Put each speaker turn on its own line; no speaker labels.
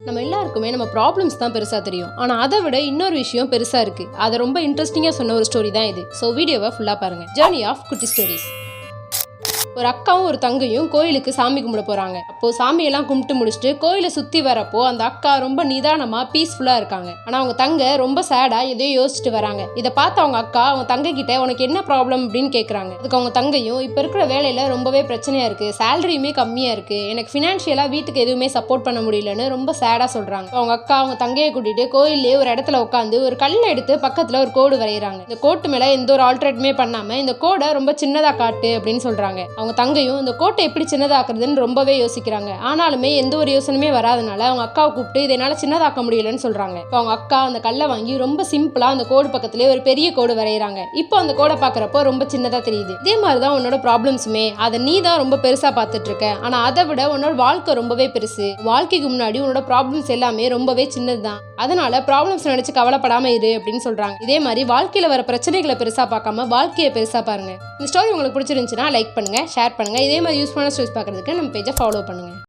நம்ம எல்லாருக்குமே நம்ம ப்ராப்ளம்ஸ் தான் பெருசாக தெரியும். ஆனால் அதை விட இன்னொரு விஷயம் பெருசாக இருக்குது. அதை ரொம்ப இன்ட்ரெஸ்டிங்காக சொன்ன ஒரு ஸ்டோரி தான் இது. ஸோ வீடியோவை ஃபுல்லாக பாருங்கள். ஜர்னி ஆஃப் குட்டி ஸ்டோரிஸ். ஒரு அக்காவும் ஒரு தங்கையும் கோயிலுக்கு சாமி கும்பிட போகிறாங்க. அப்போது சாமியெல்லாம் கும்பிட்டு முடிச்சுட்டு கோயிலை சுற்றி வரப்போ அந்த அக்கா ரொம்ப நிதானமாக பீஸ்ஃபுல்லாக இருக்காங்க. ஆனால் அவங்க தங்கை ரொம்ப சேடாக எதையோ யோசிச்சுட்டு வராங்க. இதை பார்த்து அவங்க அக்கா அவங்க தங்கை கிட்ட உனக்கு என்ன ப்ராப்ளம் அப்படின்னு கேட்குறாங்க. அதுக்கு அவங்க தங்கையும் இப்போ இருக்கிற வேலையில் ரொம்பவே பிரச்சனையாக இருக்குது, சேலரியுமே கம்மியாக இருக்குது, எனக்கு ஃபினான்ஷியலாக வீட்டுக்கு எதுவுமே சப்போர்ட் பண்ண முடியலன்னு ரொம்ப சேடாக சொல்கிறாங்க. அவங்க அக்கா அவங்க தங்கையை கூட்டிகிட்டு கோயிலே ஒரு இடத்துல உட்காந்து ஒரு கல்லை எடுத்து பக்கத்தில் ஒரு கோடு வரைகிறாங்க. இந்த கோட்டு மேலே எந்த ஒரு ஆல்ட்ரேட்டுமே பண்ணாமல் இந்த கோடை ரொம்ப சின்னதாக காட்டு அப்படின்னு சொல்கிறாங்க. அவங்க தங்கையும் இந்த கோட்டை எப்படி சின்னதாக்குறதுன்னு ரொம்பவே யோசிக்கிறாங்க. ஆனாலுமே எந்த ஒரு யோசனையுமே வராதனால அவங்க அக்காவை கூப்பிட்டு இதை என்னால் சின்னதாக்க முடியலன்னு சொல்றாங்க. இப்போ அவங்க அக்கா அந்த கல்லை வாங்கி ரொம்ப சிம்பிளா அந்த கோடு பக்கத்திலே ஒரு பெரிய கோடு வரைகிறாங்க. இப்போ அந்த கோடை பார்க்குறப்போ ரொம்ப சின்னதா தெரியுது. இதே மாதிரிதான் உன்னோட ப்ராப்ளம்ஸுமே, அதை நீ தான் ரொம்ப பெருசா பார்த்துட்டு இருக்க. ஆனா அதை விட உன்னோட வாழ்க்கை ரொம்பவே பெருசு. வாழ்க்கைக்கு முன்னாடி உன்னோட ப்ராப்ளம்ஸ் எல்லாமே ரொம்பவே சின்னதுதான். அதனால ப்ராப்ளம்ஸ் நினைச்சு கவலைப்படாம இரு அப்படின்னு சொல்றாங்க. இதே மாதிரி வாழ்க்கையில வர பிரச்சனைகளை பெருசா பார்க்காம வாழ்க்கையை பெருசா பாருங்க. இந்த ஸ்டோரி உங்களுக்கு பிடிச்சிருந்துச்சுன்னா லைக் பண்ணுங்க, ஷேர் பண்ணுங்க. இதே மாதிரி யூஸ்ஃபுல்லான ஸ்டோரிஸ் பார்க்கறதுக்கு நம்ம பேஜை ஃபாலோ பண்ணுங்க.